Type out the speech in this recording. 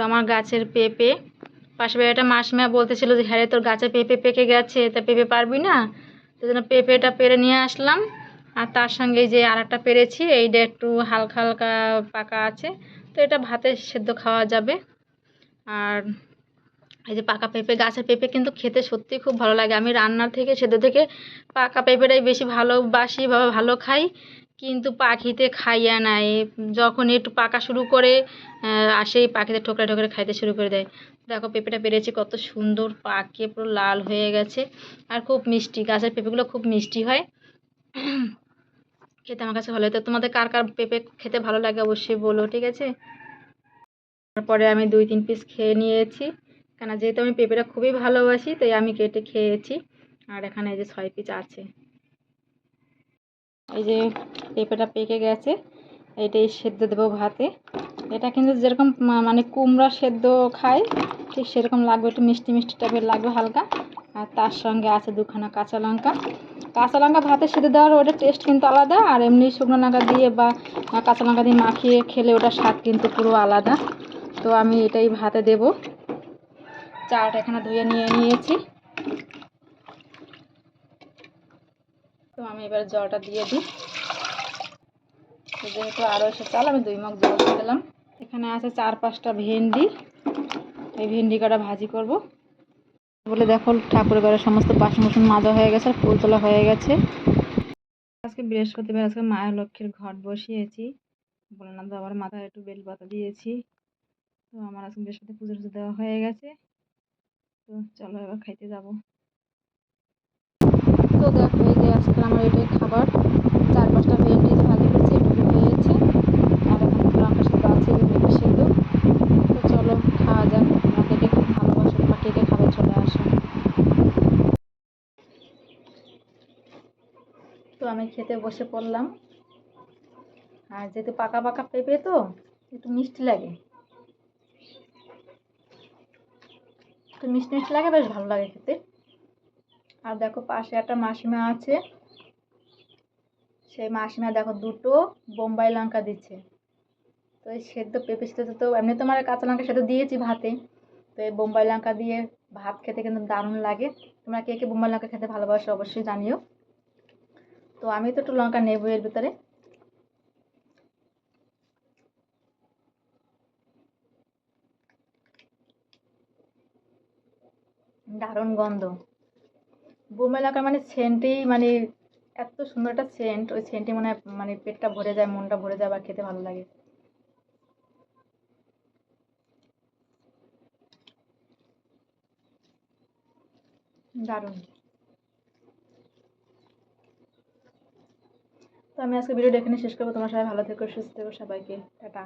আমার গাছের পেঁপে। পাশে বাড়ির একটা মাসিমা বলতেছিল যে হ্যাঁ রে, তোর গাছে পেঁপে পেকে গেছে, তা পেঁপে পারবি না? তো জন্য পেঁপেটা পেরে নিয়ে আসলাম। আর তার সঙ্গে এই যে আর একটা পেরেছি, এইটা একটু হালকা হালকা পাকা আছে, তো এটা ভাতে সেদ্ধ খাওয়া যাবে। আর এই যে পাকা পেঁপে, গাছের পেঁপে কিন্তু খেতে সত্যিই খুব ভালো লাগে। আমি রান্নার থেকে সেদ্ধ থেকে পাকা পেঁপেটাই বেশি ভালোবাসি বা ভালো খাই। কিন্তু পাখিতে খাইয়া নাই, যখন একটু পাকা শুরু করে আসেই পাখিতে ঠোকরে ঠোকরে খাইতে শুরু করে দেয়। দেখো পেঁপেটা পেরেছি, কত সুন্দর পাকে পুরো লাল হয়ে গেছে। আর খুব মিষ্টি, গাছের পেঁপেগুলো খুব মিষ্টি হয়, খেতে আমার কাছে ভালো লাগে। তো তোমাদের কার কার পেঁপে খেতে ভালো লাগে অবশ্যই বলো, ঠিক আছে? তারপরে আমি 2-3 পিস খেয়ে নিয়েছি, কেন যেহেতু আমি পেঁপেটা খুবই ভালোবাসি তাই আমি কেটে খেয়েছি। আর এখানে এই যে 6 পিস আছে। এই যে পেঁপেটা পেকে গেছে, এটাই সেদ্ধ দেবো ভাতে। এটা কিন্তু যেরকম মানে কুমড়া সেদ্ধ খায় ঠিক সেরকম লাগবে, একটু মিষ্টি মিষ্টি টাইপের লাগবে হালকা। আর তার সঙ্গে আছে 2খানা কাঁচা লঙ্কা। কাঁচা লঙ্কা ভাতে সেদ্ধ দেওয়ার ওটা টেস্ট কিন্তু আলাদা, আর এমনি শুকনো লঙ্কা দিয়ে বা কাঁচা লঙ্কা দিয়ে মাখিয়ে খেলে ওটার স্বাদ কিন্তু পুরো আলাদা। তো আমি এটাই ভাতে দেব। চালটা এখানে ধুয়ে নিয়ে নিয়েছি, তো আমি এবার জলটা দিয়ে দিই। যেহেতু আরও এসে চাল, আমি 2 মগ জল দিয়ে দিলাম। এখানে আছে 4-5টা ভেন্ডি, এই ভেন্ডি কটা ভাজি করব বলে। দেখো ঠাকুরের ঘরে সমস্ত বাসন বাসন মাজা হয়ে গেছে আর ফুল তোলা হয়ে গেছে। আজকে বৃহস্পতিবার, আজকে মায়ের লক্ষ্মীর ঘট বসিয়েছি। ভোলানাথ বাবার মাথায় একটু বেলপাতা দিয়েছি। তো আমার আজকে বৃহস্পতি পুজো টুজো দেওয়া হয়ে গেছে। তো চলো এবার খাইতে যাব। তো দেখো এই যে আজকে আমার এটাই খাবার, 4-5টা ভেন্ডি যে ভাজি করছি এটুকু হয়েছে। আর এখন লঙ্কা সেদ্ধ আছে, যে পেঁপে সেদ্ধ। তো চলো খাওয়া যাক। তোমরা কে কে খুব ভালোবাসো বা কে কে খাবে চলে আসো। তো আমি খেতে বসে পড়লাম। আর যেহেতু পাকা পাকা পেঁপে তো একটু মিষ্টি লাগে, একটু মিষ্টি মিষ্টি লাগে, বেশ ভালো লাগে খেতে। আর দেখো পাশে একটা মাসিমা আছে, সেই মাসিমা দেখো 2টো বোম্বাই লঙ্কা দিচ্ছে। তো এই সেদ্ধ পেঁপে সেদ্ধ তো এমনি তোমার কাঁচা লঙ্কা সেদ্ধ দিয়েছি ভাতে, তো এই বোম্বাই লঙ্কা দিয়ে ভাত খেতে কিন্তু দারুণ লাগে। তোমরা কে কে বোম্বাই লঙ্কা খেতে ভালোবাসো অবশ্যই জানিও। তো আমি তো একটু লঙ্কা নেবো এর ভিতরে। দারুণ গন্ধ, বোম্বাই লঙ্কার মানে সেন্টেই মানে এত সুন্দর একটা সেন্ট, ওই সেন্টে মানে মানে পেটটা ভরে যায়, মনটা ভরে যায়, আবার খেতে ভালো লাগে, দারুণ। তো আমি আজকে ভিডিওটা এখানে শেষ করবো। তোমার সবাই ভালো থেকো, সুস্থ থেকো, সবাইকে টাটা।